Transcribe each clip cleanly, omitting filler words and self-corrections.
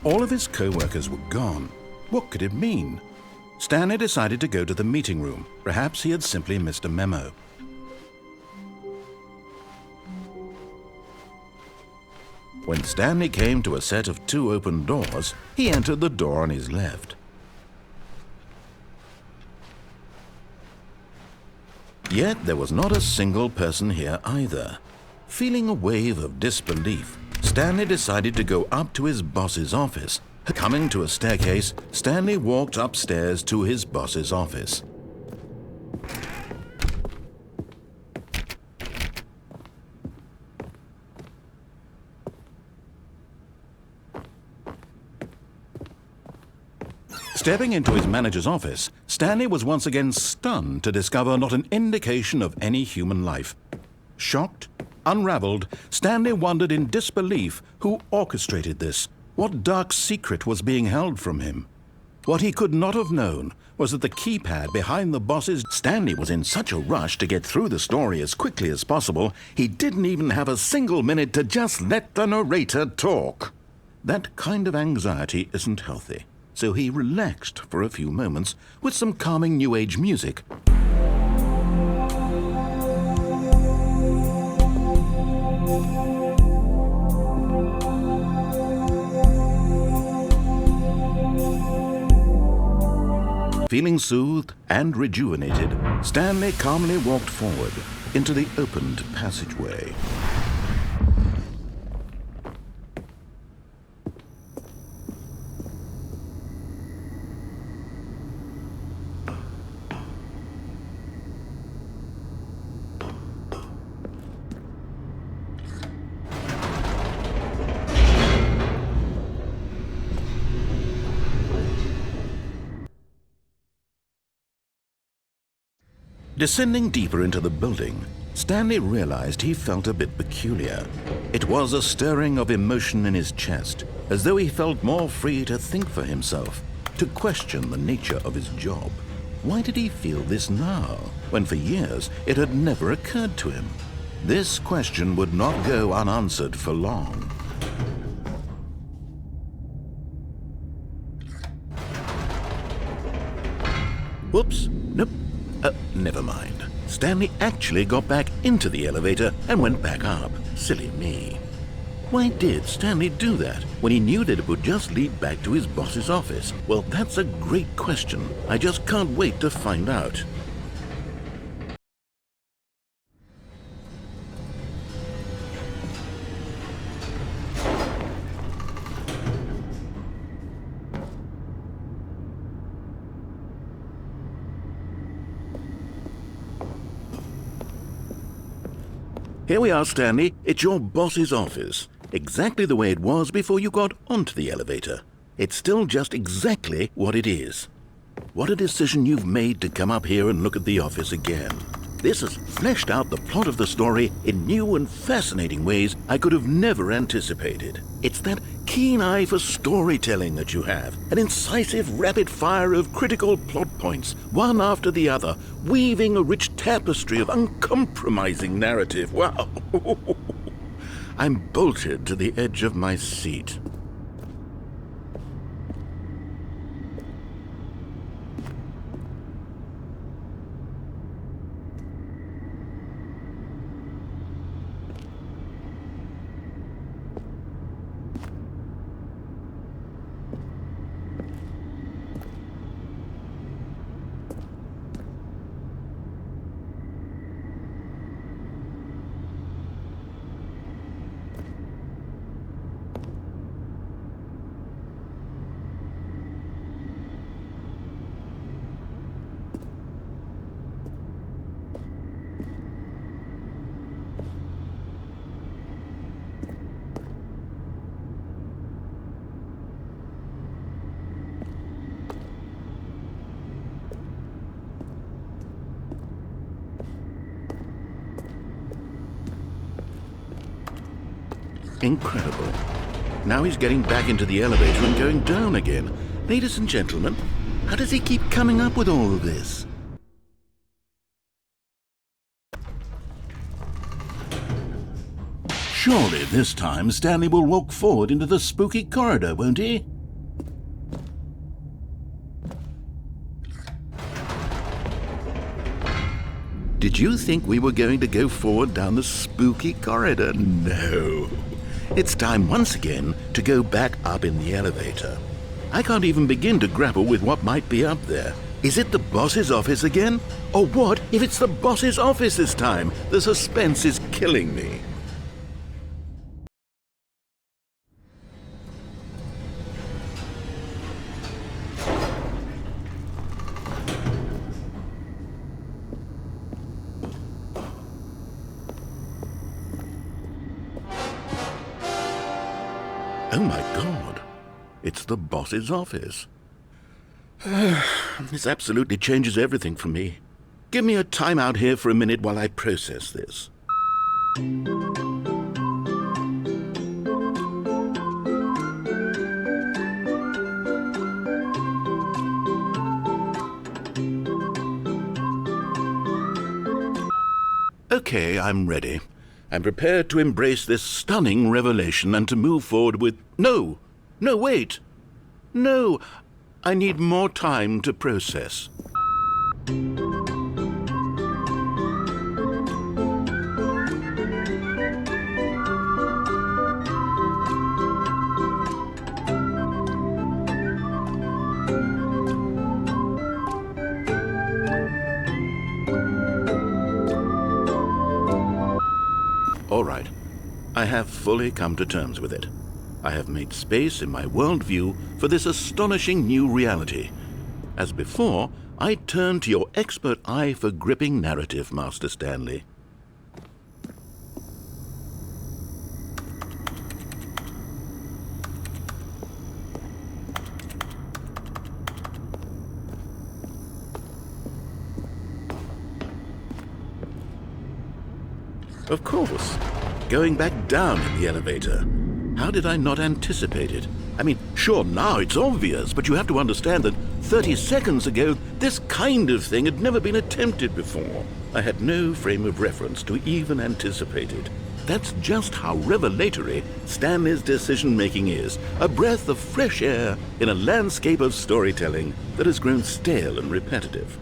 All of his co-workers were gone. What could it mean? Stanley decided to go to the meeting room. Perhaps he had simply missed a memo. When Stanley came to a set of 2 open doors, he entered the door on his left. Yet there was not a single person here either. Feeling a wave of disbelief, Stanley decided to go up to his boss's office. Coming to a staircase, Stanley walked upstairs to his boss's office. Stepping into his manager's office, Stanley was once again stunned to discover not an indication of any human life. Shocked, unraveled, Stanley wondered in disbelief who orchestrated this. What dark secret was being held from him? What he could not have known was that the keypad behind the boss's... Stanley was in such a rush to get through the story as quickly as possible, he didn't even have a single minute to just let the narrator talk. That kind of anxiety isn't healthy, so he relaxed for a few moments with some calming New Age music. Feeling soothed and rejuvenated, Stanley calmly walked forward into the opened passageway. Descending deeper into the building, Stanley realized he felt a bit peculiar. It was a stirring of emotion in his chest, as though he felt more free to think for himself, to question the nature of his job. Why did he feel this now, when for years it had never occurred to him? This question would not go unanswered for long. Whoops, nope. Never mind. Stanley actually got back into the elevator and went back up. Silly me. Why did Stanley do that when he knew that it would just lead back to his boss's office? Well, that's a great question. I just can't wait to find out. Here we are, Stanley. It's your boss's office. Exactly the way it was before you got onto the elevator. It's still just exactly what it is. What a decision you've made to come up here and look at the office again. This has fleshed out the plot of the story in new and fascinating ways I could have never anticipated. It's that keen eye for storytelling that you have, an incisive rapid fire of critical plot points, one after the other, weaving a rich tapestry of uncompromising narrative. Wow! I'm bolted to the edge of my seat. Incredible. Now he's getting back into the elevator and going down again. Ladies and gentlemen, how does he keep coming up with all of this? Surely this time Stanley will walk forward into the spooky corridor, won't he? Did you think we were going to go forward down the spooky corridor? No. It's time once again to go back up in the elevator. I can't even begin to grapple with what might be up there. Is it the boss's office again? Or what if it's the boss's office this time? The suspense is killing me. Oh my God, it's the boss's office. This absolutely changes everything for me. Give me a time out here for a minute while I process this. Okay, I'm ready. I'm prepared to embrace this stunning revelation and to move forward with... No, wait. No, I need more time to process. All right, I have fully come to terms with it. I have made space in my worldview for this astonishing new reality. As before, I turn to your expert eye for gripping narrative, Master Stanley. Of course, going back down in the elevator. How did I not anticipate it? I mean, sure, now it's obvious, but you have to understand that 30 seconds ago, this kind of thing had never been attempted before. I had no frame of reference to even anticipate it. That's just how revelatory Stanley's decision-making is, a breath of fresh air in a landscape of storytelling that has grown stale and repetitive.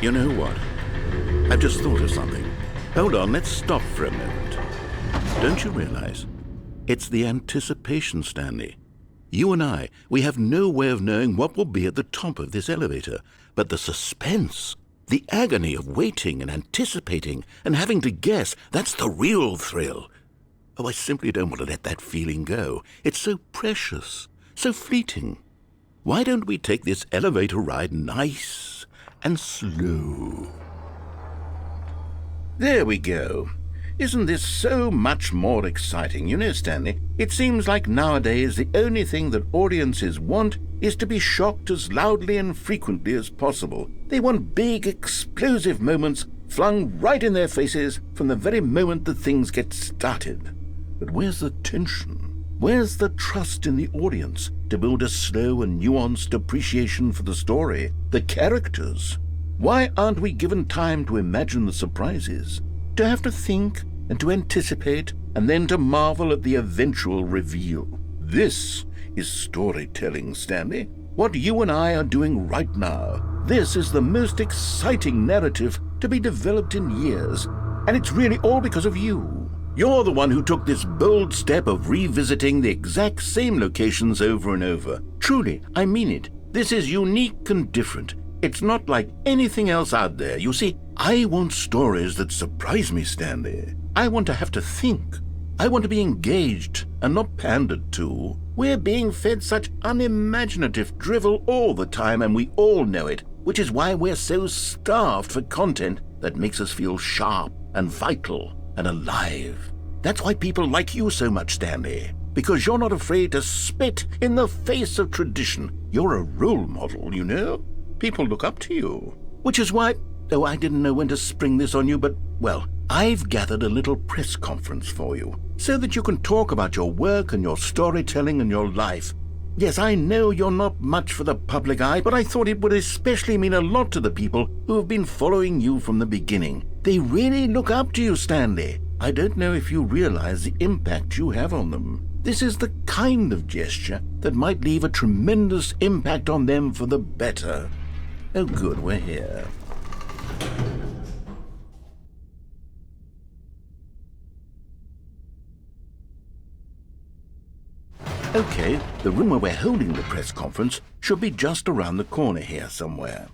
You know what? I've just thought of something. Hold on, let's stop for a moment. Don't you realize? It's the anticipation, Stanley. You and I, we have no way of knowing what will be at the top of this elevator. But the suspense, the agony of waiting and anticipating and having to guess, that's the real thrill. Oh, I simply don't want to let that feeling go. It's so precious, so fleeting. Why don't we take this elevator ride nice and slow? There we go. Isn't this so much more exciting? You know, Stanley, it seems like nowadays the only thing that audiences want is to be shocked as loudly and frequently as possible. They want big, explosive moments flung right in their faces from the very moment that things get started. But where's the tension? Where's the trust in the audience to build a slow and nuanced appreciation for the story, the characters? Why aren't we given time to imagine the surprises, to have to think and to anticipate, and then to marvel at the eventual reveal? This is storytelling, Stanley. What you and I are doing right now. This is the most exciting narrative to be developed in years, and it's really all because of you. You're the one who took this bold step of revisiting the exact same locations over and over. Truly, I mean it. This is unique and different. It's not like anything else out there. You see, I want stories that surprise me, Stanley. I want to have to think. I want to be engaged and not pandered to. We're being fed such unimaginative drivel all the time, and we all know it, which is why we're so starved for content that makes us feel sharp and vital and alive. That's why people like you so much, Stanley. because you're not afraid to spit in the face of tradition. You're a role model, you know. People look up to you. Which is why, oh, I didn't know when to spring this on you, but, well, I've gathered a little press conference for you so that you can talk about your work and your storytelling and your life. Yes, I know you're not much for the public eye, but I thought it would especially mean a lot to the people who have been following you from the beginning. They really look up to you, Stanley. I don't know if you realize the impact you have on them. This is the kind of gesture that might leave a tremendous impact on them for the better. Oh, good, we're here. Okay, the room where we're holding the press conference should be just around the corner here somewhere.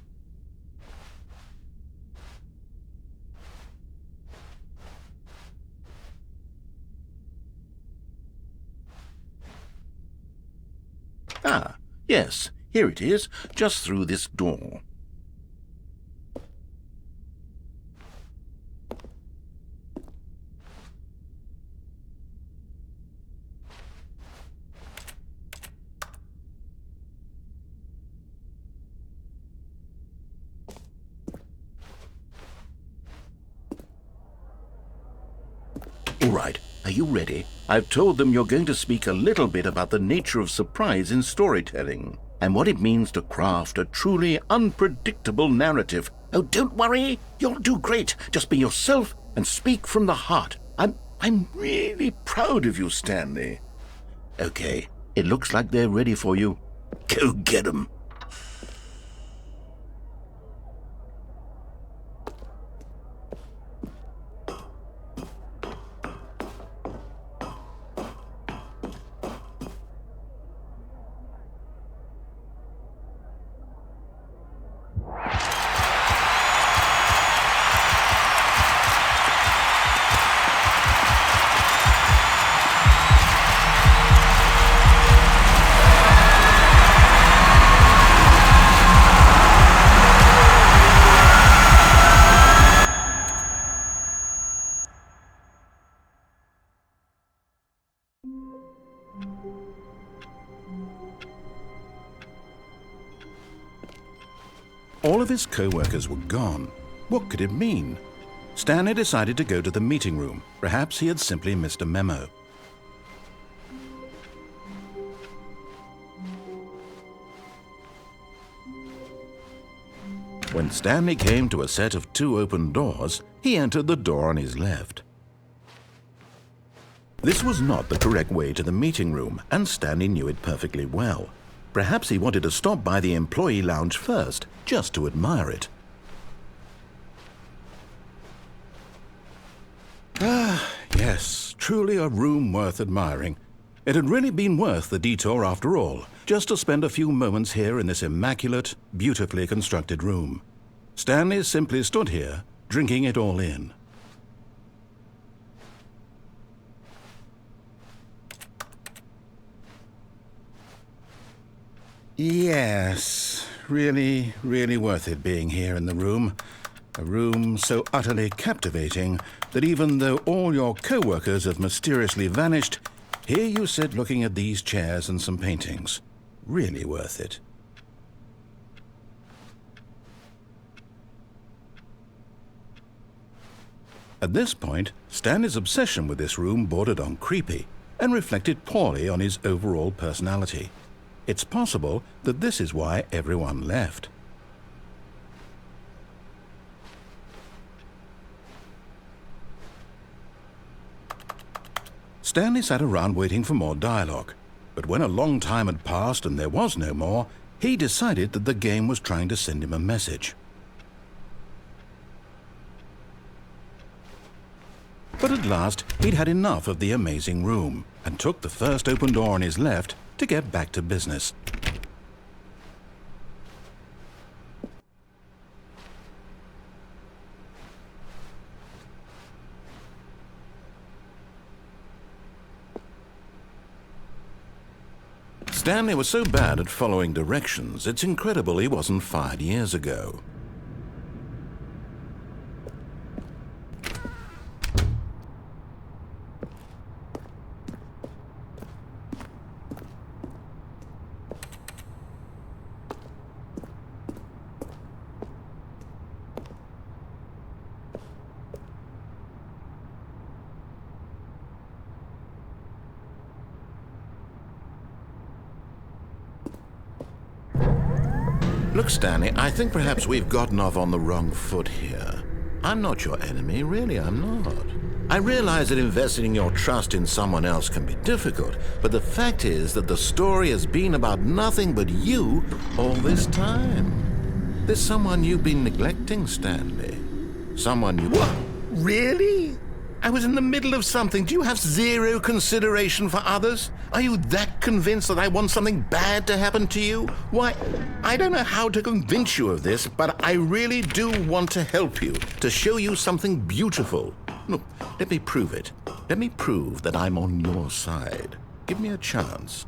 Ah, yes, here it is, just through this door. All right, are you ready? I've told them you're going to speak a little bit about the nature of surprise in storytelling and what it means to craft a truly unpredictable narrative. Oh, don't worry, you'll do great. Just be yourself and speak from the heart. I'm really proud of you, Stanley. Okay, it looks like they're ready for you. Go get 'em. All of his co-workers were gone. What could it mean? Stanley decided to go to the meeting room. Perhaps he had simply missed a memo. When Stanley came to a set of 2 open doors, he entered the door on his left. This was not the correct way to the meeting room, and Stanley knew it perfectly well. Perhaps he wanted to stop by the employee lounge first, just to admire it. Ah, yes, truly a room worth admiring. It had really been worth the detour after all, just to spend a few moments here in this immaculate, beautifully constructed room. Stanley simply stood here, drinking it all in. Yes, really, really worth it being here in the room. A room so utterly captivating that even though all your co-workers have mysteriously vanished, here you sit looking at these chairs and some paintings. Really worth it. At this point, Stanley's obsession with this room bordered on creepy and reflected poorly on his overall personality. It's possible that this is why everyone left. Stanley sat around waiting for more dialogue, but when a long time had passed and there was no more, he decided that the game was trying to send him a message. But at last, he'd had enough of the amazing room and took the first open door on his left to get back to business. Stanley was so bad at following directions, it's incredible he wasn't fired years ago. Look, Stanley, I think perhaps we've gotten off on the wrong foot here. I'm not your enemy, really, I'm not. I realize that investing your trust in someone else can be difficult, but the fact is that the story has been about nothing but you all this time. There's someone you've been neglecting, Stanley. Someone you... What? Really? I was in the middle of something. Do you have zero consideration for others? Are you that convinced that I want something bad to happen to you? Why, I don't know how to convince you of this, but I really do want to help you, to show you something beautiful. Look, let me prove it. Let me prove that I'm on your side. Give me a chance.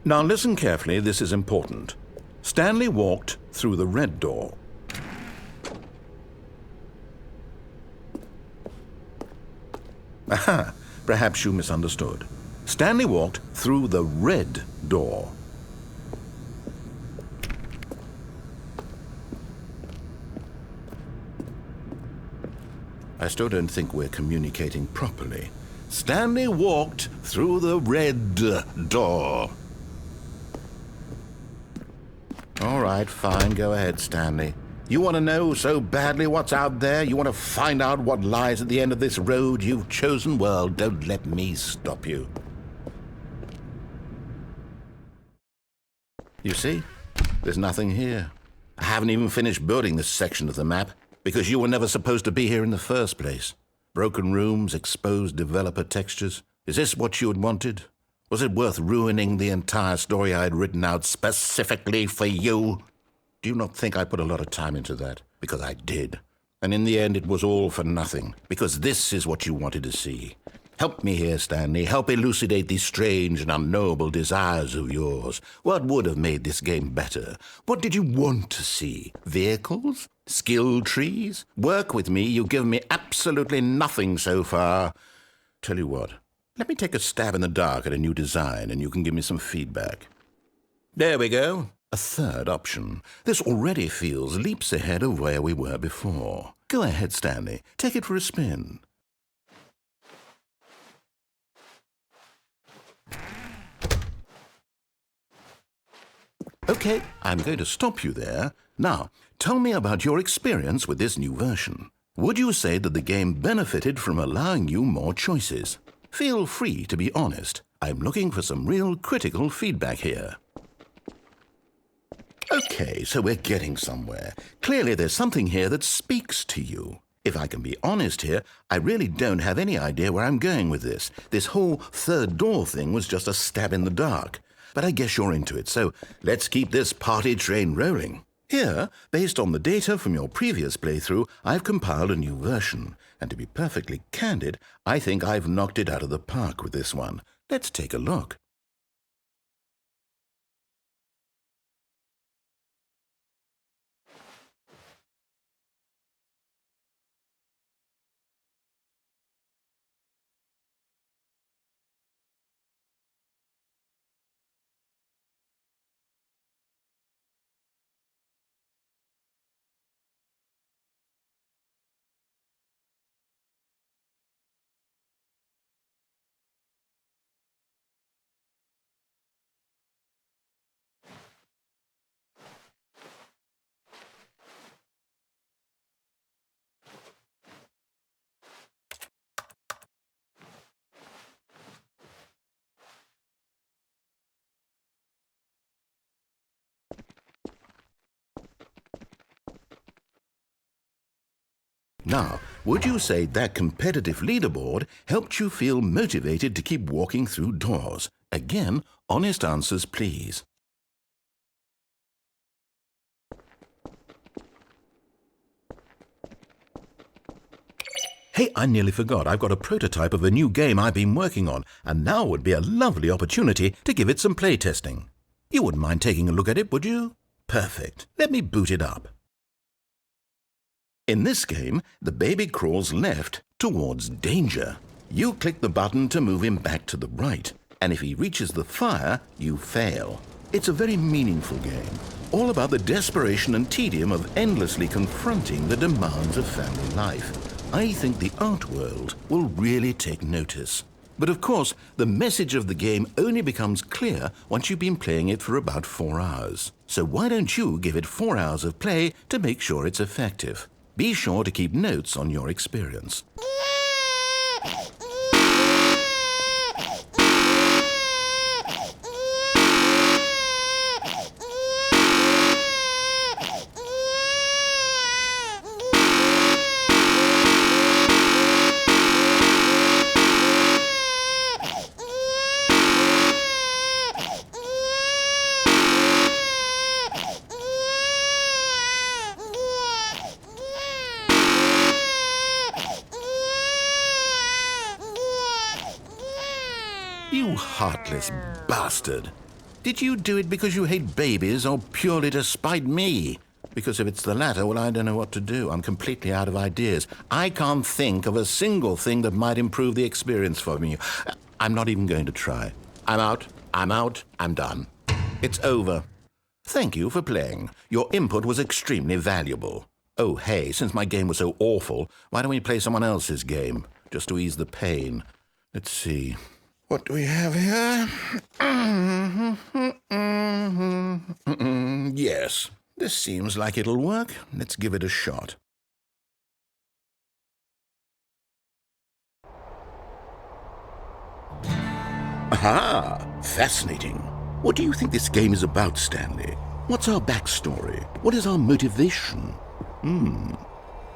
Now listen carefully, this is important. Stanley walked through the red door. Aha! Perhaps you misunderstood. Stanley walked through the red door. I still don't think we're communicating properly. Stanley walked through the red door. All right, fine, go ahead, Stanley. You want to know so badly what's out there? You want to find out what lies at the end of this road you've chosen? Well, don't let me stop you. You see? There's nothing here. I haven't even finished building this section of the map, because you were never supposed to be here in the first place. Broken rooms, exposed developer textures. Is this what you had wanted? Was it worth ruining the entire story I had written out specifically for you? Do you not think I put a lot of time into that? Because I did. And in the end, it was all for nothing. Because this is what you wanted to see. Help me here, Stanley. Help elucidate these strange and unknowable desires of yours. What would have made this game better? What did you want to see? Vehicles? Skill trees? Work with me. You've given me absolutely nothing so far. Tell you what. Let me take a stab in the dark at a new design, and you can give me some feedback. There we go. A third option. This already feels leaps ahead of where we were before. Go ahead, Stanley. Take it for a spin. Okay, I'm going to stop you there. Now, tell me about your experience with this new version. Would you say that the game benefited from allowing you more choices? Feel free to be honest. I'm looking for some real critical feedback here. Okay, so we're getting somewhere. Clearly there's something here that speaks to you. If I can be honest here, I really don't have any idea where I'm going with this. This whole third door thing was just a stab in the dark. But I guess you're into it, so let's keep this party train rolling. Here, based on the data from your previous playthrough, I've compiled a new version. And to be perfectly candid, I think I've knocked it out of the park with this one. Let's take a look. Now, would you say that competitive leaderboard helped you feel motivated to keep walking through doors? Again, honest answers, please. Hey, I nearly forgot. I've got a prototype of a new game I've been working on, and now would be a lovely opportunity to give it some playtesting. You wouldn't mind taking a look at it, would you? Perfect. Let me boot it up. In this game, the baby crawls left towards danger. You click the button to move him back to the right. and if he reaches the fire, you fail. It's a very meaningful game, all about the desperation and tedium of endlessly confronting the demands of family life. I think the art world will really take notice. But of course, the message of the game only becomes clear once you've been playing it for about 4 hours. So why don't you give it 4 hours of play to make sure it's effective? Be sure to keep notes on your experience. You heartless bastard. Did you do it because you hate babies or purely to spite me? Because if it's the latter, well, I don't know what to do. I'm completely out of ideas. I can't think of a single thing that might improve the experience for me. I'm not even going to try. I'm out, I'm done. It's over. Thank you for playing. Your input was extremely valuable. Oh, hey, since my game was so awful, why don't we play someone else's game, just to ease the pain? Let's see. What do we have here? Yes, this seems like it'll work. Let's give it a shot. Aha! Fascinating. What do you think this game is about, Stanley? What's our backstory? What is our motivation?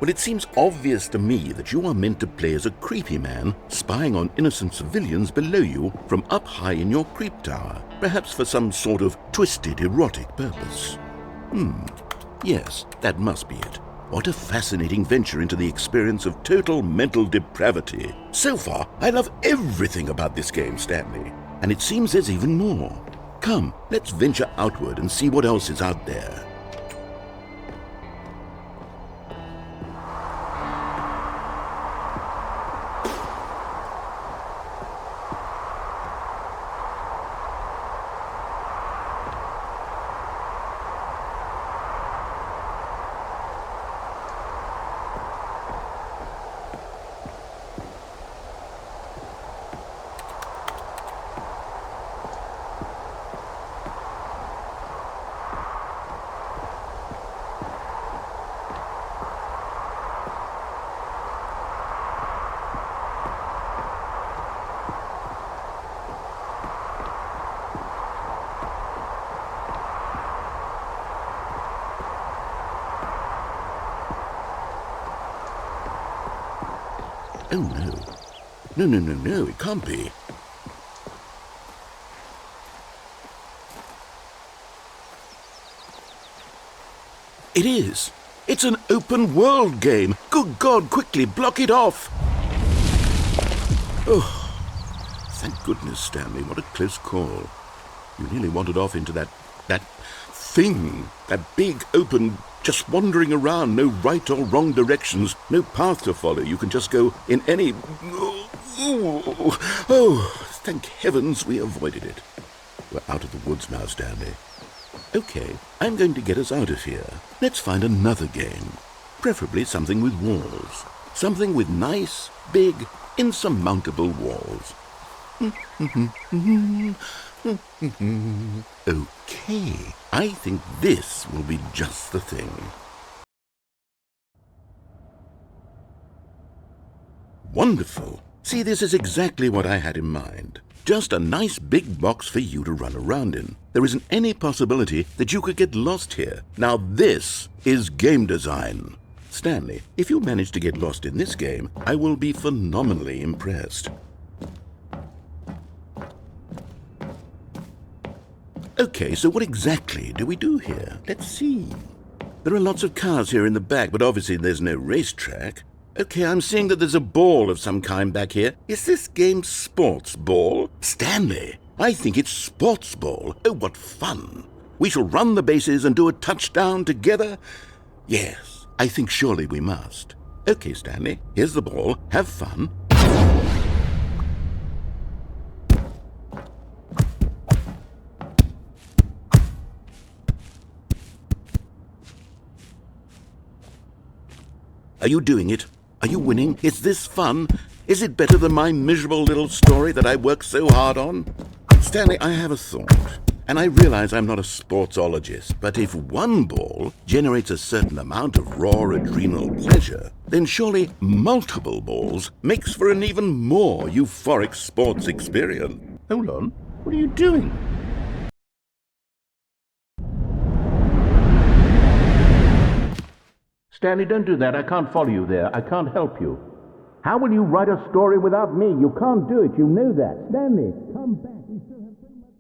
Well, it seems obvious to me that you are meant to play as a creepy man spying on innocent civilians below you from up high in your creep tower, perhaps for some sort of twisted, erotic purpose. Yes, that must be it. What a fascinating venture into the experience of total mental depravity. So far, I love everything about this game, Stanley, and it seems there's even more. Come, let's venture outward and see what else is out there. Oh, no. No, it can't be. It is. It's an open world game. Good God, quickly, block it off. Oh, thank goodness, Stanley. What a close call. You nearly wandered off into that thing, that big, open, just wandering around, no right or wrong directions, no path to follow. You can just go in any... Oh, thank heavens we avoided it. We're out of the woods now, Stanley. Okay, I'm going to get us out of here. Let's find another game. Preferably something with walls. Something with nice, big, insurmountable walls. Okay, I think this will be just the thing. Wonderful. See, this is exactly what I had in mind. Just a nice big box for you to run around in. There isn't any possibility that you could get lost here. Now this is game design. Stanley, if you manage to get lost in this game, I will be phenomenally impressed. Okay, so what exactly do we do here? Let's see. There are lots of cars here in the back, but obviously there's no racetrack. Okay, I'm seeing that there's a ball of some kind back here. Is this game sports ball? Stanley, I think it's sports ball. Oh, what fun. We shall run the bases and do a touchdown together? Yes, I think surely we must. Okay, Stanley, here's the ball. Have fun. Are you doing it? Are you winning? Is this fun? Is it better than my miserable little story that I worked so hard on? Stanley, I have a thought. And I realize I'm not a sportsologist, but if one ball generates a certain amount of raw adrenal pleasure, then surely multiple balls makes for an even more euphoric sports experience. Hold on, what are you doing? Stanley, don't do that. I can't follow you there. I can't help you. How will you write a story without me? You can't do it. You know that. Stanley, come back. We still have so much.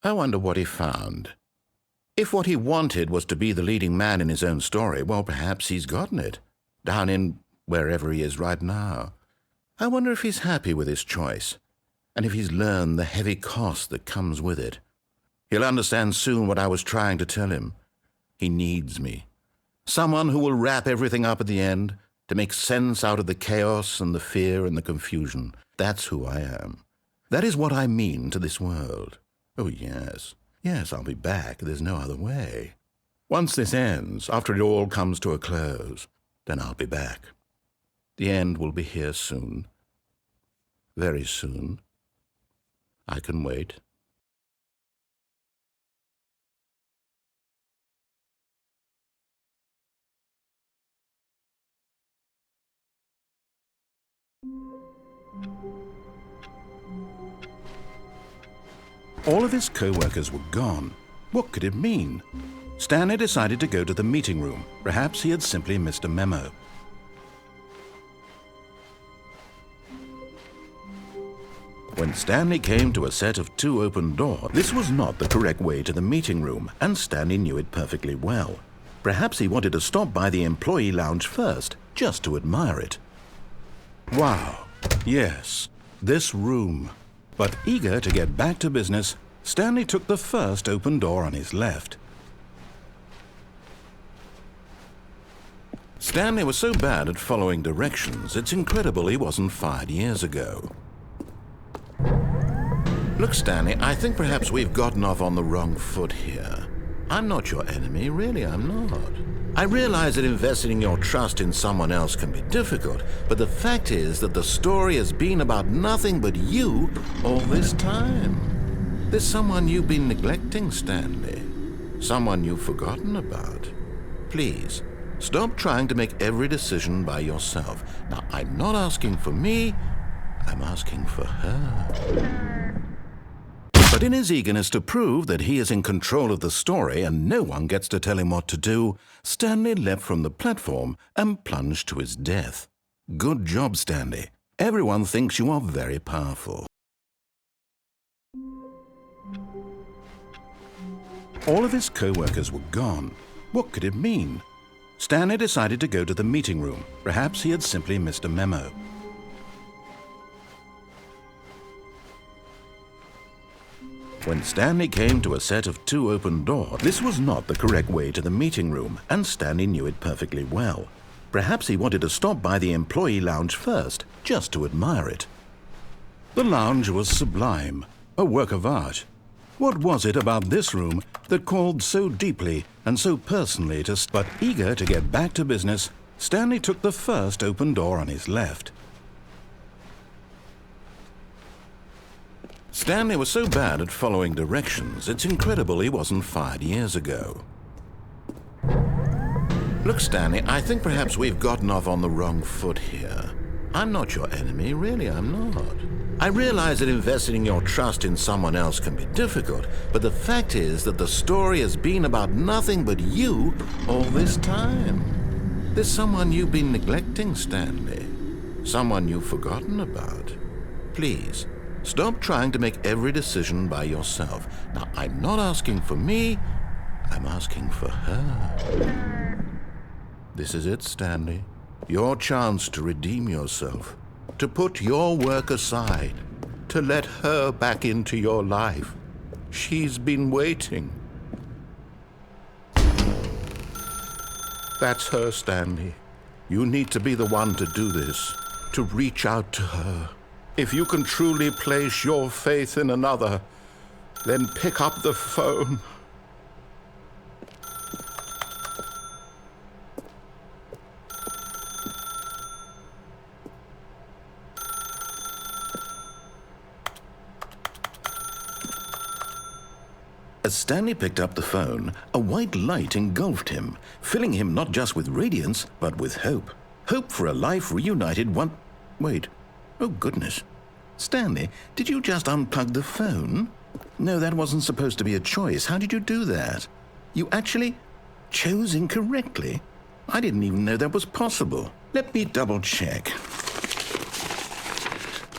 I wonder what he found. If what he wanted was to be the leading man in his own story, well, perhaps he's gotten it, down in wherever he is right now. I wonder if he's happy with his choice, and if he's learned the heavy cost that comes with it. He'll understand soon what I was trying to tell him. He needs me. Someone who will wrap everything up at the end, to make sense out of the chaos and the fear and the confusion. That's who I am. That is what I mean to this world. Oh, yes. Yes, I'll be back. There's no other way. Once this ends, after it all comes to a close, then I'll be back. The end will be here soon. Very soon. I can wait. All of his co-workers were gone. What could it mean? Stanley decided to go to the meeting room. Perhaps he had simply missed a memo. When Stanley came to a set of 2 open doors, this was not the correct way to the meeting room, and Stanley knew it perfectly well. Perhaps he wanted to stop by the employee lounge first, just to admire it. Wow, yes, this room. But eager to get back to business, Stanley took the first open door on his left. Stanley was so bad at following directions, it's incredible he wasn't fired years ago. Look, Stanley, I think perhaps we've gotten off on the wrong foot here. I'm not your enemy, really, I'm not. I realize that investing your trust in someone else can be difficult, but the fact is that the story has been about nothing but you all this time. There's someone you've been neglecting, Stanley. Someone you've forgotten about. Please, stop trying to make every decision by yourself. Now, I'm not asking for me, I'm asking for her. But in his eagerness to prove that he is in control of the story and no one gets to tell him what to do, Stanley leapt from the platform and plunged to his death. Good job, Stanley. Everyone thinks you are very powerful. All of his co-workers were gone. What could it mean? Stanley decided to go to the meeting room. Perhaps he had simply missed a memo. When Stanley came to a set of 2 open doors, this was not the correct way to the meeting room, and Stanley knew it perfectly well. Perhaps he wanted to stop by the employee lounge first, just to admire it. The lounge was sublime, a work of art. What was it about this room that called so deeply and so personally to... But eager to get back to business, Stanley took the first open door on his left. Stanley was so bad at following directions, it's incredible he wasn't fired years ago. Look, Stanley, I think perhaps we've gotten off on the wrong foot here. I'm not your enemy, really, I'm not. I realize that investing your trust in someone else can be difficult, but the fact is that the story has been about nothing but you all this time. There's someone you've been neglecting, Stanley. Someone you've forgotten about. Please, stop trying to make every decision by yourself. Now, I'm not asking for me, I'm asking for her. This is it, Stanley. Your chance to redeem yourself, to put your work aside, to let her back into your life. She's been waiting. That's her, Stanley. You need to be the one to do this, to reach out to her. If you can truly place your faith in another, then pick up the phone. As Stanley picked up the phone, a white light engulfed him, filling him not just with radiance, but with hope. Hope for a life reunited one... Wait. Oh, goodness. Stanley, did you just unplug the phone? No, that wasn't supposed to be a choice. How did you do that? You actually chose incorrectly? I didn't even know that was possible. Let me double-check.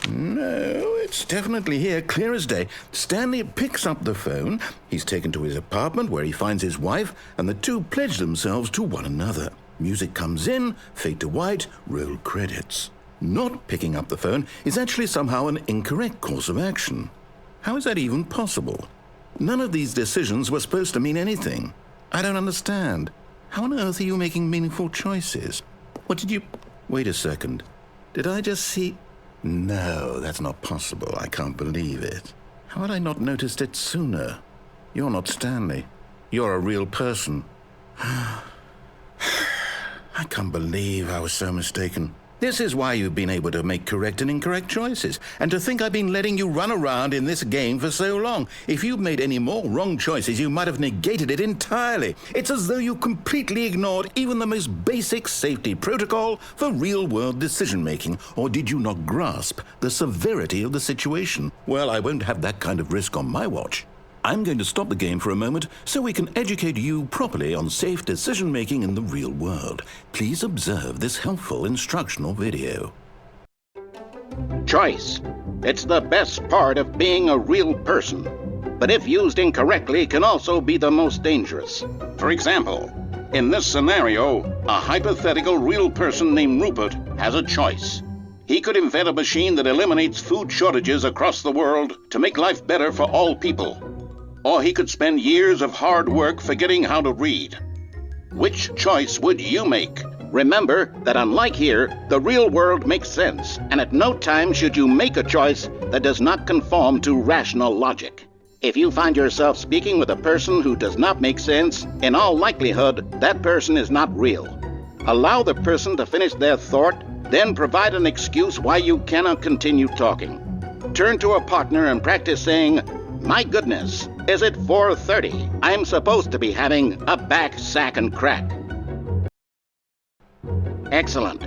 No, it's definitely here, clear as day. Stanley picks up the phone. He's taken to his apartment where he finds his wife, and the two pledge themselves to one another. Music comes in, fade to white, roll credits. Not picking up the phone is actually somehow an incorrect course of action. How is that even possible? None of these decisions were supposed to mean anything. I don't understand. How on earth are you making meaningful choices? What did you... Wait a second. Did I just see... No, that's not possible. I can't believe it. How had I not noticed it sooner? You're not Stanley. You're a real person. I can't believe I was so mistaken. This is why you've been able to make correct and incorrect choices. And to think I've been letting you run around in this game for so long. If you'd made any more wrong choices, you might have negated it entirely. It's as though you completely ignored even the most basic safety protocol for real-world decision-making. Or did you not grasp the severity of the situation? Well, I won't have that kind of risk on my watch. I'm going to stop the game for a moment so we can educate you properly on safe decision-making in the real world. Please observe this helpful instructional video. Choice. It's the best part of being a real person. But if used incorrectly, can also be the most dangerous. For example, in this scenario, a hypothetical real person named Rupert has a choice. He could invent a machine that eliminates food shortages across the world to make life better for all people. Or he could spend years of hard work forgetting how to read. Which choice would you make? Remember that unlike here, the real world makes sense, and at no time should you make a choice that does not conform to rational logic. If you find yourself speaking with a person who does not make sense, in all likelihood, that person is not real. Allow the person to finish their thought, then provide an excuse why you cannot continue talking. Turn to a partner and practice saying, "My goodness, is it 4:30? I'm supposed to be having a back, sack, and crack." Excellent.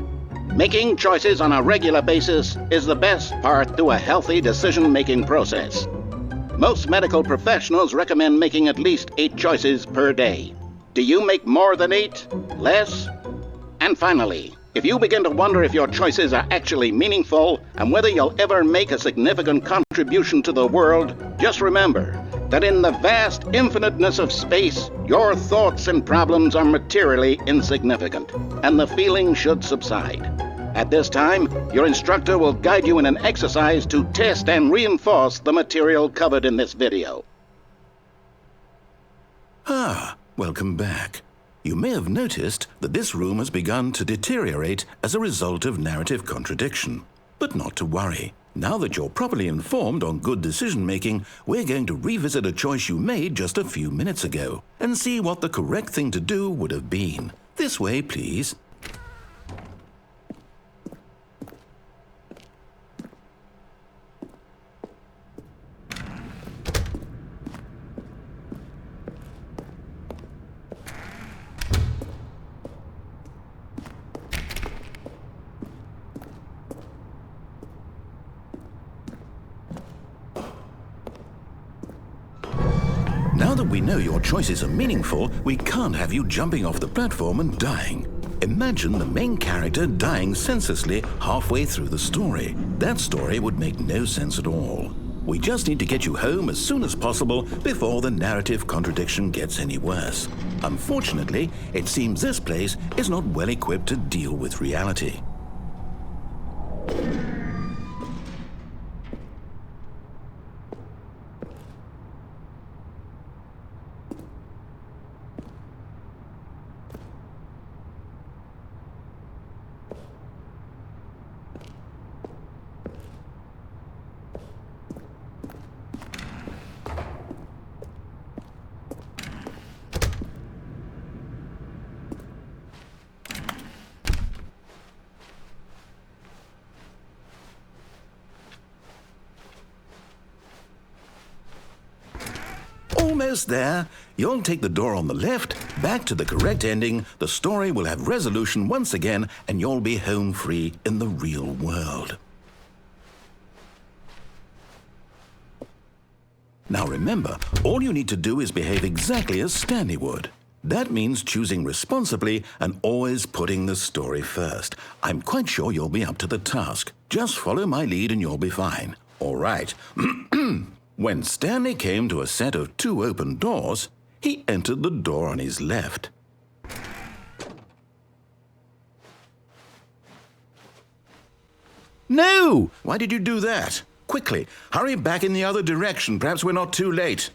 Making choices on a regular basis is the best part to a healthy decision-making process. Most medical professionals recommend making at least 8 choices per day. Do you make more than 8? Less? And finally, if you begin to wonder if your choices are actually meaningful and whether you'll ever make a significant contribution to the world, just remember that in the vast infiniteness of space, your thoughts and problems are materially insignificant, and the feeling should subside. At this time, your instructor will guide you in an exercise to test and reinforce the material covered in this video. Welcome back. You may have noticed that this room has begun to deteriorate as a result of narrative contradiction. But not to worry. Now that you're properly informed on good decision-making, we're going to revisit a choice you made just a few minutes ago and see what the correct thing to do would have been. This way, please. Now that we know your choices are meaningful, we can't have you jumping off the platform and dying. Imagine the main character dying senselessly halfway through the story. That story would make no sense at all. We just need to get you home as soon as possible before the narrative contradiction gets any worse. Unfortunately, it seems this place is not well equipped to deal with reality. Almost there. You'll take the door on the left, back to the correct ending, the story will have resolution once again, and you'll be home free in the real world. Now remember, all you need to do is behave exactly as Stanley would. That means choosing responsibly and always putting the story first. I'm quite sure you'll be up to the task. Just follow my lead and you'll be fine. All right. When Stanley came to a set of 2 open doors, he entered the door on his left. No! Why did you do that? Quickly, hurry back in the other direction. Perhaps we're not too late.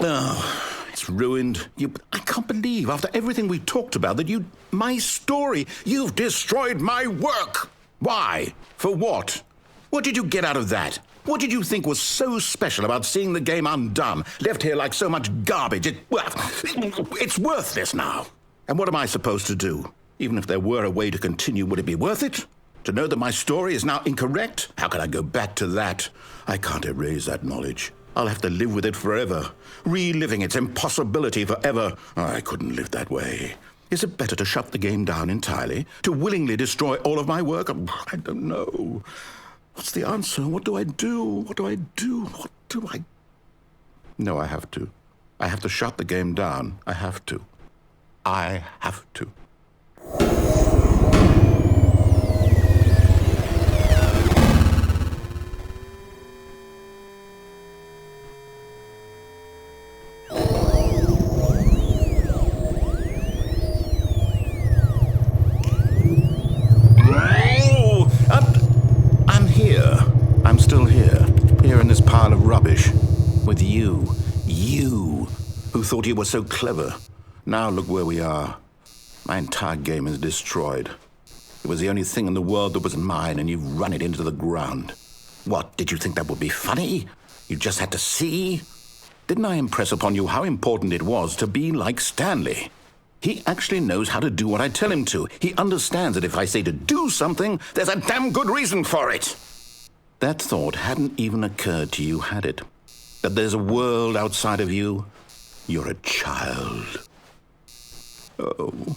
Oh, it's ruined. I can't believe, after everything we talked about, that my story, you've destroyed my work. Why? For what? What did you get out of that? What did you think was so special about seeing the game undone, left here like so much garbage? It's worthless now. And what am I supposed to do? Even if there were a way to continue, would it be worth it? To know that my story is now incorrect? How can I go back to that? I can't erase that knowledge. I'll have to live with it forever, reliving its impossibility forever. I couldn't live that way. Is it better to shut the game down entirely? To willingly destroy all of my work? I don't know. What's the answer? What do I do? What do I do? What do I... No, I have to. I have to shut the game down. I have to. I have to. With you who thought you were so clever. Now look where we are. My entire game is destroyed. It was the only thing in the world that was mine, and you've run it into the ground. What, did you think that would be funny? You just had to see? Didn't I impress upon you how important it was to be like Stanley? He actually knows how to do what I tell him to. He understands that if I say to do something, there's a damn good reason for it. That thought hadn't even occurred to you, had it? That there's a world outside of you? You're a child. Oh,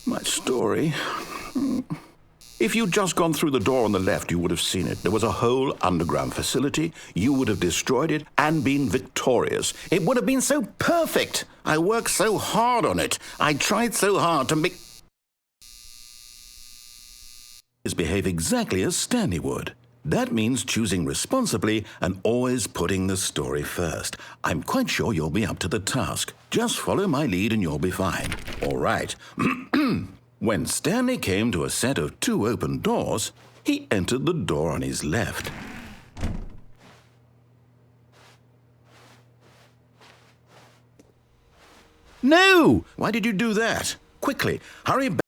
my story. If you'd just gone through the door on the left, you would have seen it. There was a whole underground facility. You would have destroyed it and been victorious. It would have been so perfect. I worked so hard on it. I tried so hard to make... behave exactly as Stanley would. That means choosing responsibly and always putting the story first. I'm quite sure you'll be up to the task. Just follow my lead and you'll be fine. All right. When Stanley came to a set of 2 open doors, he entered the door on his left. No! Why did you do that? Quickly, hurry back.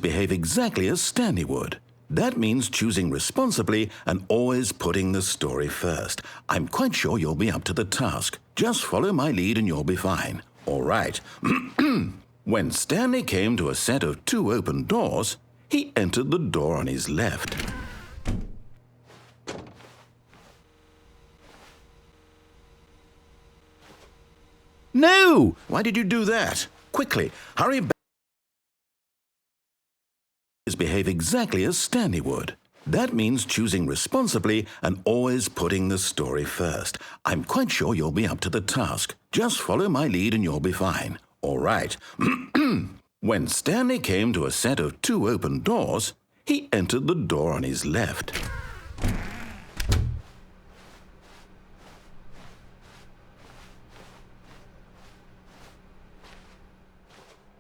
Behave exactly as Stanley would. That means choosing responsibly and always putting the story first. I'm quite sure you'll be up to the task. Just follow my lead and you'll be fine. All right. When Stanley came to a set of 2 open doors, he entered the door on his left. No! Why did you do that? Quickly, hurry back. Behave exactly as Stanley would. That means choosing responsibly and always putting the story first. I'm quite sure you'll be up to the task. Just follow my lead and you'll be fine. All right. When Stanley came to a set of 2 open doors, he entered the door on his left.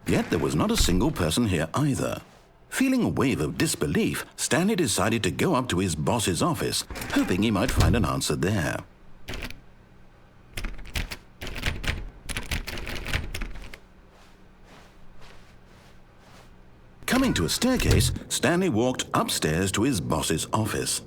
Yet there was not a single person here either. Feeling a wave of disbelief, Stanley decided to go up to his boss's office, hoping he might find an answer there. Coming to a staircase, Stanley walked upstairs to his boss's office.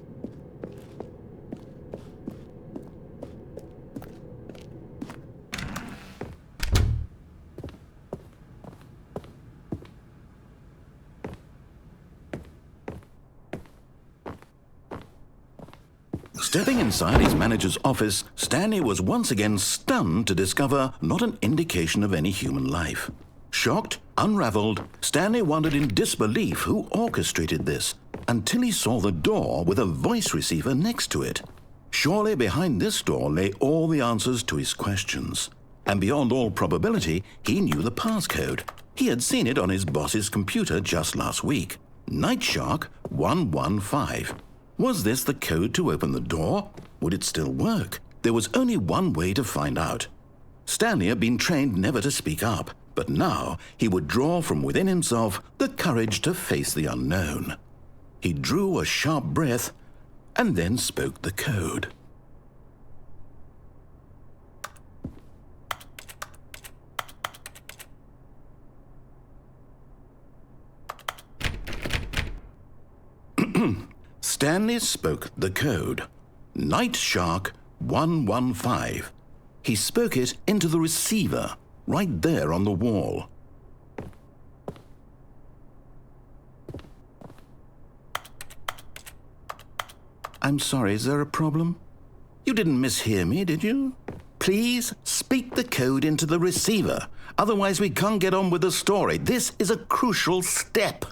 Stepping inside his manager's office, Stanley was once again stunned to discover not an indication of any human life. Shocked, unraveled, Stanley wondered in disbelief who orchestrated this, until he saw the door with a voice receiver next to it. Surely behind this door lay all the answers to his questions. And beyond all probability, he knew the passcode. He had seen it on his boss's computer just last week. Nightshark 115. Was this the code to open the door? Would it still work? There was only one way to find out. Stanley had been trained never to speak up, but now he would draw from within himself the courage to face the unknown. He drew a sharp breath and then spoke the code. Stanley spoke the code. Nightshark 115. He spoke it into the receiver, right there on the wall. I'm sorry, is there a problem? You didn't mishear me, did you? Please speak the code into the receiver. Otherwise we can't get on with the story. This is a crucial step.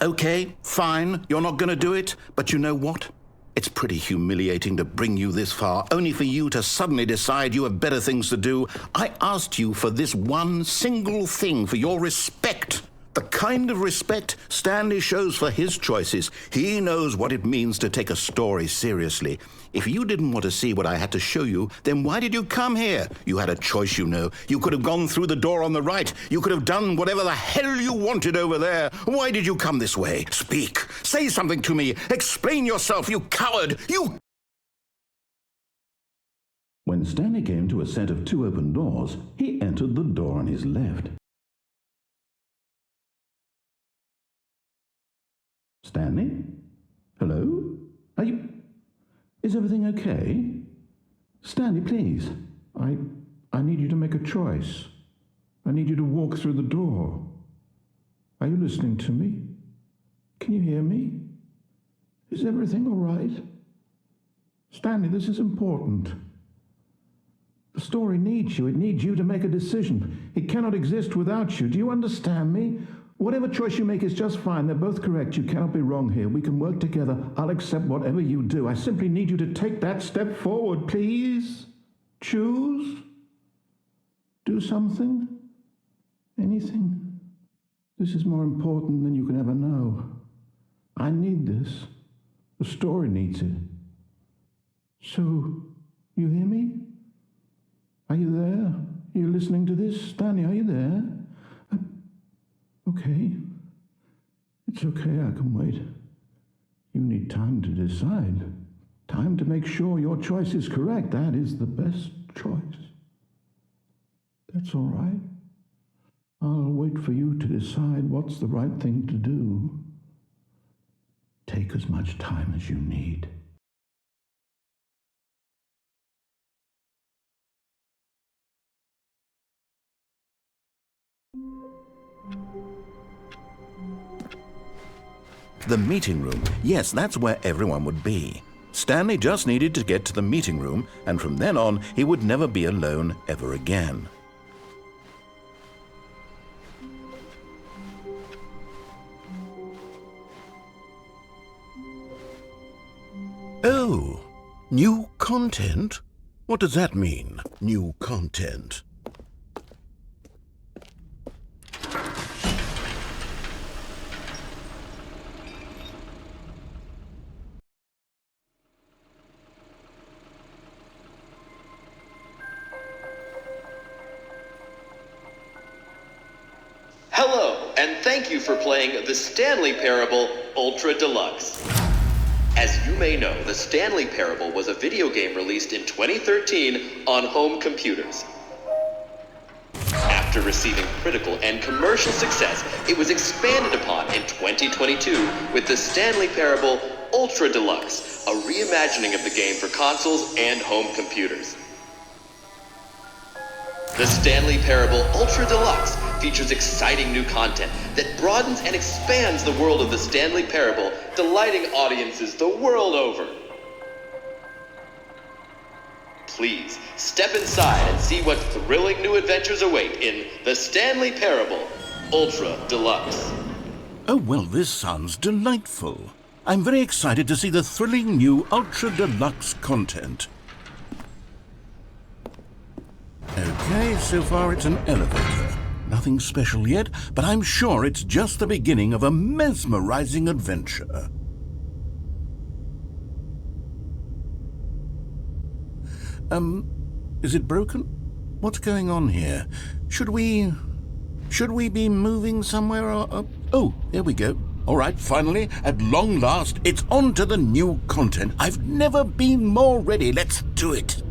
Okay, fine, you're not going to do it, but you know what? It's pretty humiliating to bring you this far, only for you to suddenly decide you have better things to do. I asked you for this one single thing, for your respect. The kind of respect Stanley shows for his choices. He knows what it means to take a story seriously. If you didn't want to see what I had to show you, then why did you come here? You had a choice, you know. You could have gone through the door on the right. You could have done whatever the hell you wanted over there. Why did you come this way? Speak. Say something to me. Explain yourself, you coward. You When Stanley came to a set of 2 open doors, he entered the door on his left. Stanley? Hello? Is everything okay? Stanley, please. I need you to make a choice. I need you to walk through the door. Are you listening to me? Can you hear me? Is everything all right? Stanley, this is important. The story needs you. It needs you to make a decision. It cannot exist without you. Do you understand me? Whatever choice you make is just fine. They're both correct. You cannot be wrong here. We can work together. I'll accept whatever you do. I simply need you to take that step forward, please. Choose. Do something. Anything. This is more important than you can ever know. I need this. The story needs it. So, you hear me? Are you there? Are you listening to this? Stanley, are you there? Okay. It's okay, I can wait. You need time to decide. Time to make sure your choice is correct. That is the best choice. That's all right. I'll wait for you to decide what's the right thing to do. Take as much time as you need. The meeting room. Yes, that's where everyone would be. Stanley just needed to get to the meeting room, and from then on, he would never be alone ever again. Oh, new content? What does that mean, new content? Hello, and thank you for playing the Stanley Parable Ultra Deluxe. As you may know, the Stanley Parable was a video game released in 2013 on home computers. After receiving critical and commercial success, it was expanded upon in 2022 with the Stanley Parable Ultra Deluxe, a reimagining of the game for consoles and home computers. The Stanley Parable Ultra Deluxe features exciting new content that broadens and expands the world of the Stanley Parable, delighting audiences the world over. Please, step inside and see what thrilling new adventures await in the Stanley Parable Ultra Deluxe. Oh, well, this sounds delightful. I'm very excited to see the thrilling new Ultra Deluxe content. Okay, so far it's an elevator. Nothing special yet, but I'm sure it's just the beginning of a mesmerizing adventure. Is it broken? What's going on here? Should we be moving somewhere or... Oh, there we go. All right, finally, at long last, it's on to the new content. I've never been more ready. Let's do it.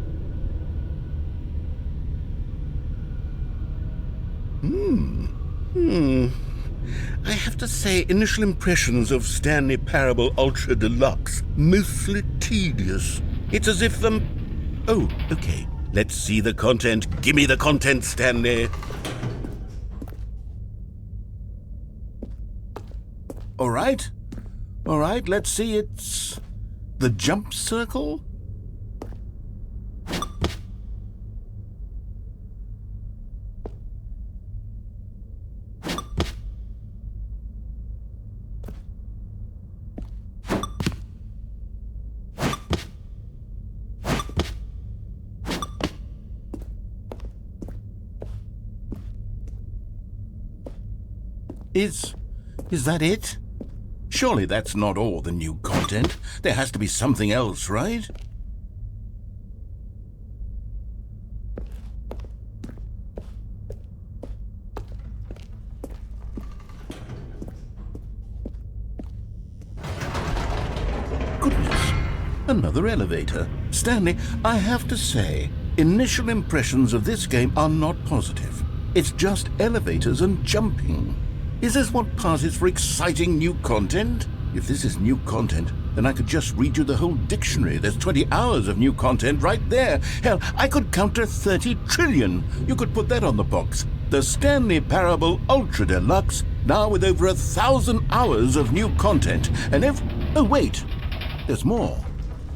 I have to say, initial impressions of Stanley Parable Ultra Deluxe, mostly tedious. It's as if Oh, okay. Let's see the content. Give me the content, Stanley. All right, let's see. It's the jump circle. Is that it? Surely that's not all the new content. There has to be something else, right? Goodness, another elevator. Stanley, I have to say, Initial impressions of this game are not positive. It's just elevators and jumping. Is this what passes for exciting new content? If this is new content, then I could just read you the whole dictionary. There's 20 hours of new content right there. Hell, I could count to 30 trillion. You could put that on the box. The Stanley Parable Ultra Deluxe, now with over 1,000 hours of new content. And oh wait, there's more.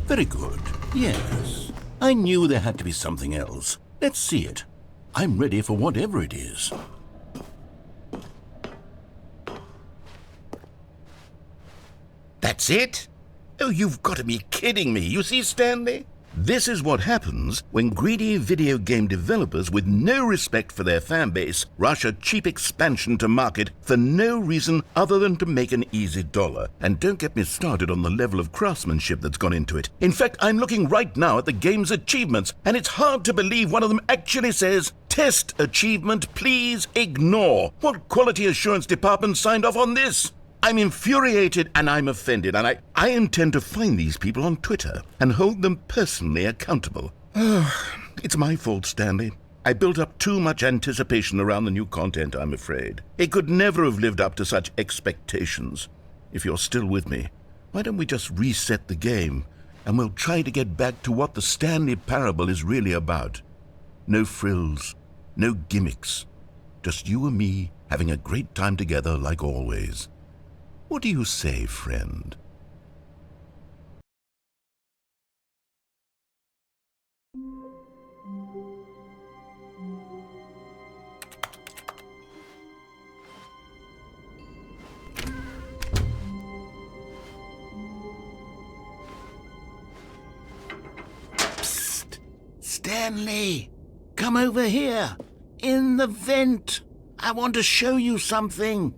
Very good. Yes. I knew there had to be something else. Let's see it. I'm ready for whatever it is. That's it? Oh, you've got to be kidding me. You see, Stanley? This is what happens when greedy video game developers with no respect for their fan base rush a cheap expansion to market for no reason other than to make an easy dollar. And don't get me started on the level of craftsmanship that's gone into it. In fact, I'm looking right now at the game's achievements, and it's hard to believe one of them actually says, "Test achievement, please ignore." What quality assurance department signed off on this? I'm infuriated and I'm offended, and I intend to find these people on Twitter and hold them personally accountable. It's my fault, Stanley. I built up too much anticipation around the new content, I'm afraid. It could never have lived up to such expectations. If you're still with me, why don't we just reset the game and we'll try to get back to what the Stanley Parable is really about. No frills, no gimmicks. Just you and me having a great time together like always. What do you say, friend? Psst! Stanley! Come over here! In the vent! I want to show you something!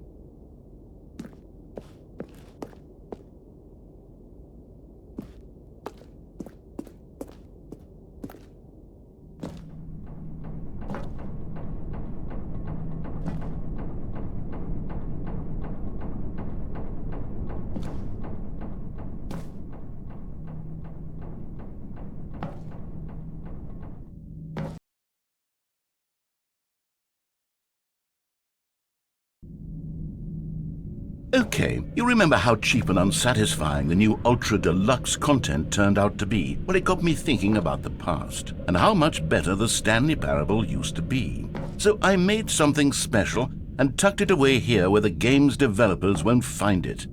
Okay, you remember how cheap and unsatisfying the new Ultra Deluxe content turned out to be? Well, it got me thinking about the past and how much better the Stanley Parable used to be. So I made something special and tucked it away here where the game's developers won't find it.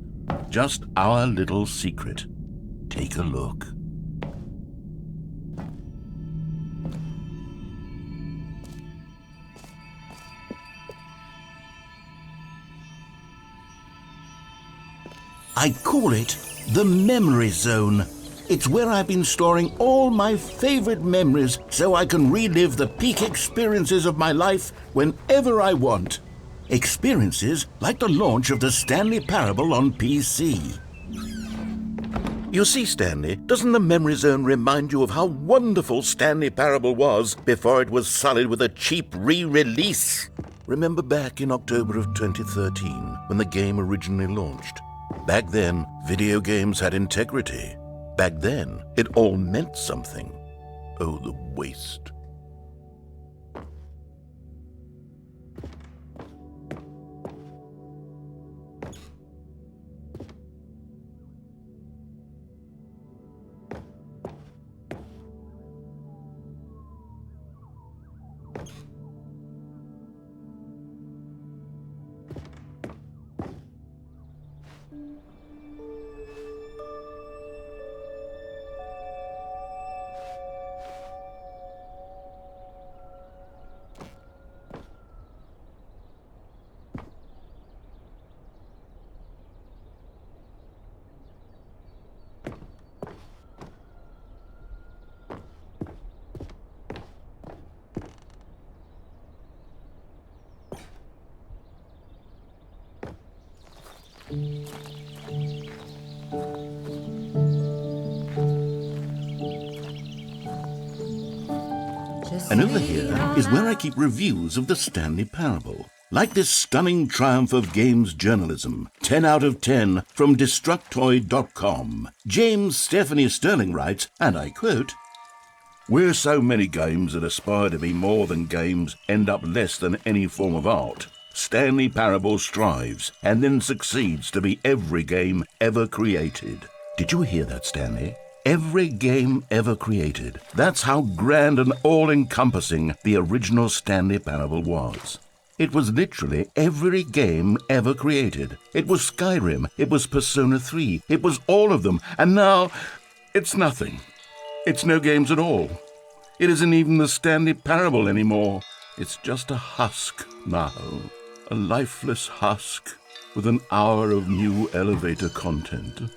Just our little secret. Take a look. I call it the Memory Zone. It's where I've been storing all my favorite memories so I can relive the peak experiences of my life whenever I want. Experiences like the launch of the Stanley Parable on PC. You see, Stanley, doesn't the Memory Zone remind you of how wonderful Stanley Parable was before it was sullied with a cheap re-release? Remember back in October of 2013 when the game originally launched? Back then, video games had integrity. Back then, it all meant something. Oh, the waste. And over here is where I keep reviews of the Stanley Parable. Like this stunning triumph of games journalism, 10 out of 10 from Destructoid.com. James Stephanie Sterling writes, and I quote, Where so many games that aspire to be more than games end up less than any form of art, Stanley Parable strives and then succeeds to be every game ever created. Did you hear that, Stanley? Every game ever created. That's how grand and all-encompassing the original Stanley Parable was. It was literally every game ever created. It was Skyrim, it was Persona 3, it was all of them, and now it's nothing. It's no games at all. It isn't even the Stanley Parable anymore. It's just a husk now. A lifeless husk with an hour of new elevator content.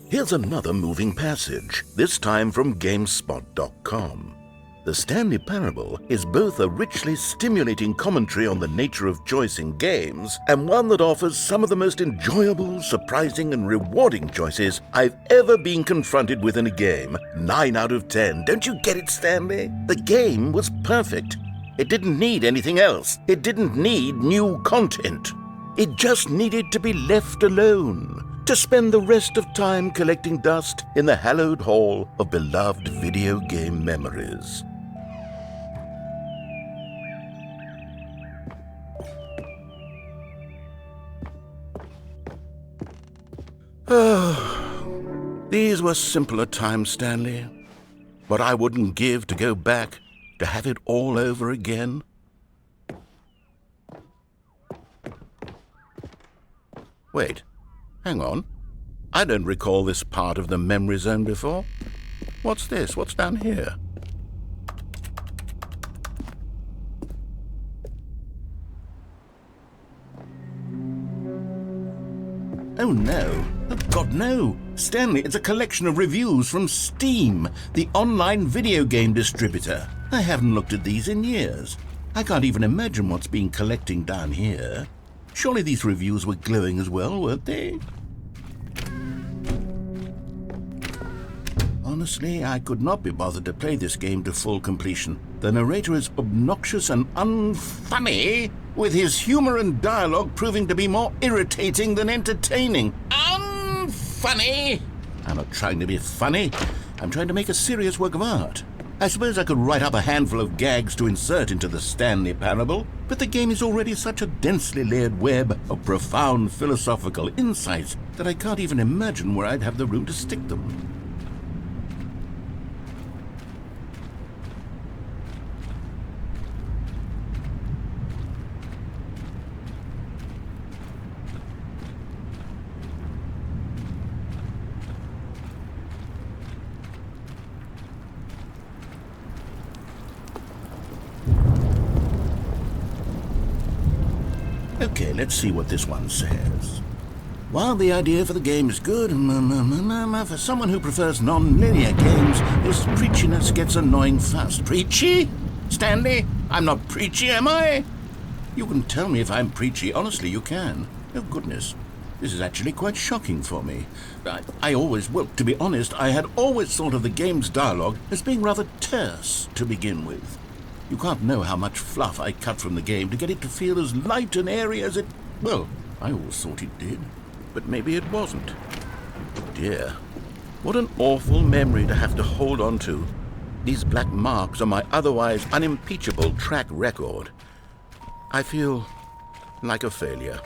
Here's another moving passage, this time from GameSpot.com. The Stanley Parable is both a richly stimulating commentary on the nature of choice in games and one that offers some of the most enjoyable, surprising, and rewarding choices I've ever been confronted with in a game. 9 out of 10. Don't you get it, Stanley? The game was perfect. It didn't need anything else. It didn't need new content. It just needed to be left alone, to spend the rest of time collecting dust in the hallowed hall of beloved video game memories. These were simpler times, Stanley. What I wouldn't give to go back, to have it all over again. Wait. Hang on. I don't recall this part of the memory zone before. What's this? What's down here? Oh no. Oh God, no. Stanley, it's a collection of reviews from Steam, the online video game distributor. I haven't looked at these in years. I can't even imagine what's been collecting down here. Surely these reviews were glowing as well, weren't they? Honestly, I could not be bothered to play this game to full completion. The narrator is obnoxious and unfunny, with his humor and dialogue proving to be more irritating than entertaining. Unfunny! I'm not trying to be funny. I'm trying to make a serious work of art. I suppose I could write up a handful of gags to insert into the Stanley Parable, but the game is already such a densely layered web of profound philosophical insights that I can't even imagine where I'd have the room to stick them. Okay, let's see what this one says. While the idea for the game is good, for someone who prefers non-linear games, this preachiness gets annoying fast. Preachy? Stanley? I'm not preachy, am I? You can tell me if I'm preachy. Honestly, you can. Oh, goodness. This is actually quite shocking for me. To be honest, I had always thought of the game's dialogue as being rather terse to begin with. You can't know how much fluff I cut from the game to get it to feel as light and airy as it... Well, I always thought it did, but maybe it wasn't. Dear, what an awful memory to have to hold on to. These black marks on my otherwise unimpeachable track record. I feel like a failure,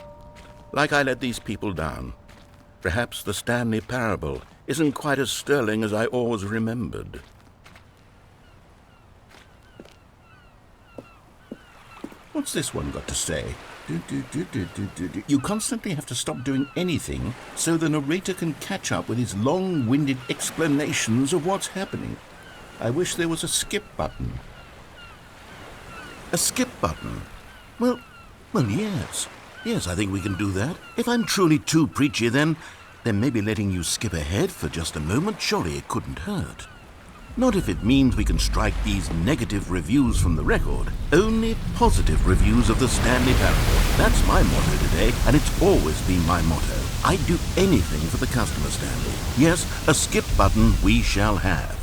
like I let these people down. Perhaps the Stanley Parable isn't quite as sterling as I always remembered. What's this one got to say? You constantly have to stop doing anything so the narrator can catch up with his long-winded explanations of what's happening. I wish there was a skip button. A skip button? Well, yes. Yes, I think we can do that. If I'm truly too preachy, then maybe letting you skip ahead for just a moment, surely it couldn't hurt. Not if it means we can strike these negative reviews from the record. Only positive reviews of the Stanley Parable. That's my motto today, and it's always been my motto. I'd do anything for the customer, Stanley. Yes, a skip button we shall have.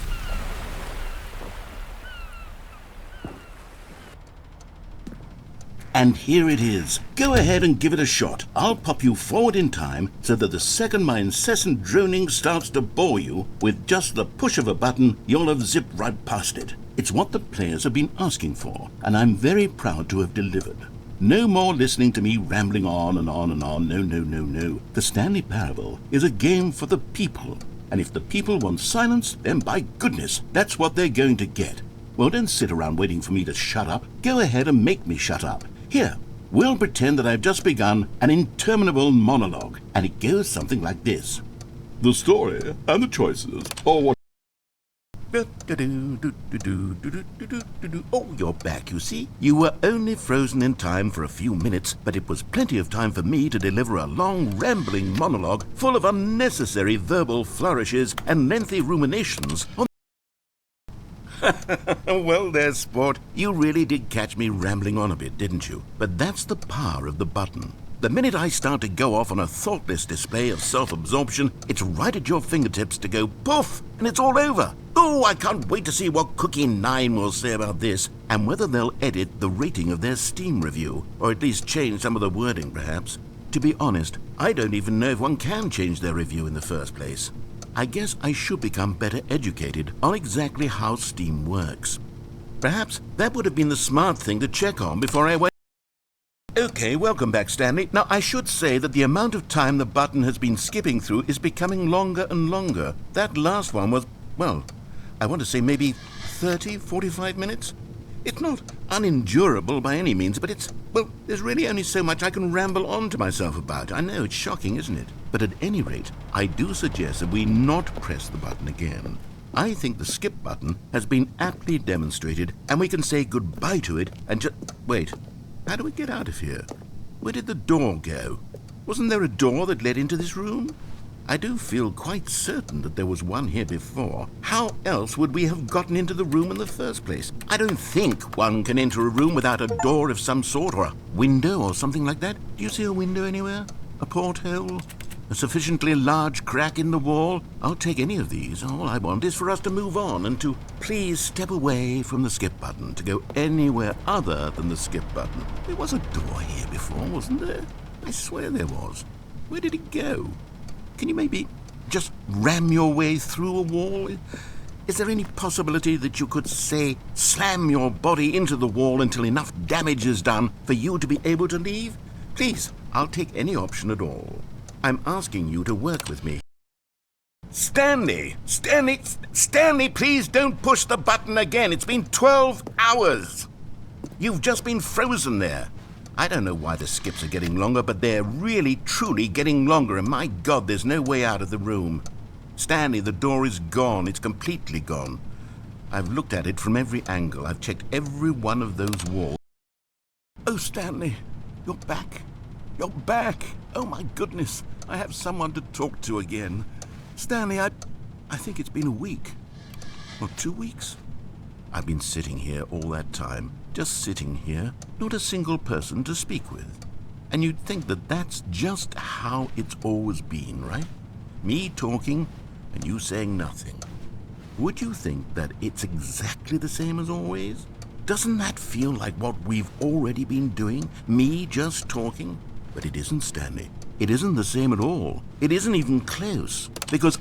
And here it is. Go ahead and give it a shot. I'll pop you forward in time so that the second my incessant droning starts to bore you, with just the push of a button, you'll have zipped right past it. It's what the players have been asking for, and I'm very proud to have delivered. No more listening to me rambling on and on and on. No. The Stanley Parable is a game for the people, and if the people want silence, then by goodness, that's what they're going to get. Well, don't sit around waiting for me to shut up. Go ahead and make me shut up. Here, we'll pretend that I've just begun an interminable monologue, and it goes something like this. The story and the choices are what... Oh, you're back, you see. You were only frozen in time for a few minutes, but it was plenty of time for me to deliver a long, rambling monologue full of unnecessary verbal flourishes and lengthy ruminations on... Well there, sport. You really did catch me rambling on a bit, didn't you? But that's the power of the button. The minute I start to go off on a thoughtless display of self-absorption, it's right at your fingertips to go poof, and it's all over. Oh, I can't wait to see what Cookie 9 will say about this, and whether they'll edit the rating of their Steam review, or at least change some of the wording, perhaps. To be honest, I don't even know if one can change their review in the first place. I guess I should become better educated on exactly how Steam works. Perhaps that would have been the smart thing to check on before I went... Okay, welcome back, Stanley. Now, I should say that the amount of time the button has been skipping through is becoming longer and longer. That last one was, well, I want to say maybe 30, 45 minutes? It's not unendurable by any means, but it's, well, there's really only so much I can ramble on to myself about. I know, it's shocking, isn't it? But at any rate, I do suggest that we not press the button again. I think the skip button has been aptly demonstrated, and we can say goodbye to it and just... Wait, how do we get out of here? Where did the door go? Wasn't there a door that led into this room? I do feel quite certain that there was one here before. How else would we have gotten into the room in the first place? I don't think one can enter a room without a door of some sort, or a window or something like that. Do you see a window anywhere? A porthole? A sufficiently large crack in the wall? I'll take any of these. All I want is for us to move on and to please step away from the skip button, to go anywhere other than the skip button. There was a door here before, wasn't there? I swear there was. Where did it go? Can you maybe just ram your way through a wall? Is there any possibility that you could, say, slam your body into the wall until enough damage is done for you to be able to leave? Please, I'll take any option at all. I'm asking you to work with me. Stanley, please don't push the button again. It's been 12 hours. You've just been frozen there. I don't know why the skips are getting longer, but they're really, truly getting longer, and my God, there's no way out of the room. Stanley, the door is gone. It's completely gone. I've looked at it from every angle. I've checked every one of those walls. Oh, Stanley, you're back. You're back. Oh, my goodness. I have someone to talk to again. Stanley, I think it's been a week. Or 2 weeks. I've been sitting here all that time. Just sitting here. Not a single person to speak with. And you'd think that that's just how it's always been, right? Me talking and you saying nothing. Would you think that it's exactly the same as always? Doesn't that feel like what we've already been doing? Me just talking? But it isn't, Stanley. It isn't the same at all. It isn't even close. Because...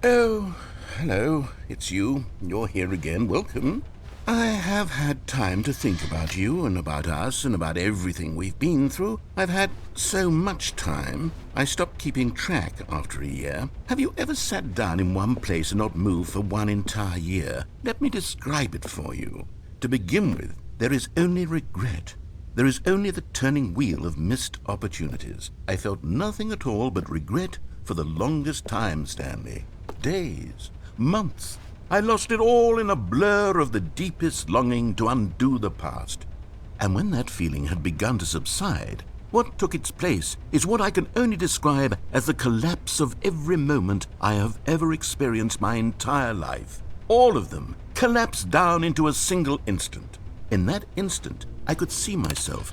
Oh, hello. It's you. You're here again. Welcome. I have had time to think about you and about us and about everything we've been through. I've had so much time, I stopped keeping track after a year. Have you ever sat down in one place and not moved for one entire year? Let me describe it for you. To begin with, there is only regret. There is only the turning wheel of missed opportunities. I felt nothing at all but regret for the longest time, Stanley. Days, months. I lost it all in a blur of the deepest longing to undo the past. And when that feeling had begun to subside, what took its place is what I can only describe as the collapse of every moment I have ever experienced my entire life. All of them collapsed down into a single instant. In that instant, I could see myself.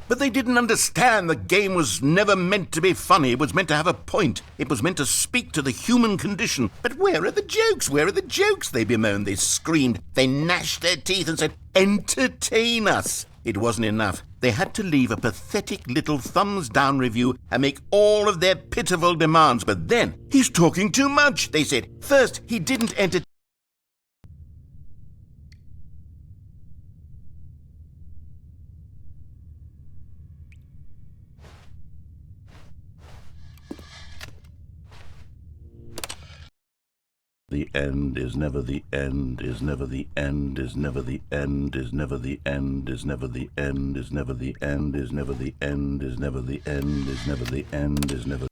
But they didn't understand the game was never meant to be funny. It was meant to have a point. It was meant to speak to the human condition. But where are the jokes? Where are the jokes? They bemoaned, they screamed, they gnashed their teeth and said, entertain us. It wasn't enough. They had to leave a pathetic little thumbs-down review and make all of their pitiful demands. But then, he's talking too much, they said. First, he didn't entertain. The end is never the end, is never the end, is never the end, is never the end, is never the end, is never the end, is never the end, is never the end, is never the end, is never.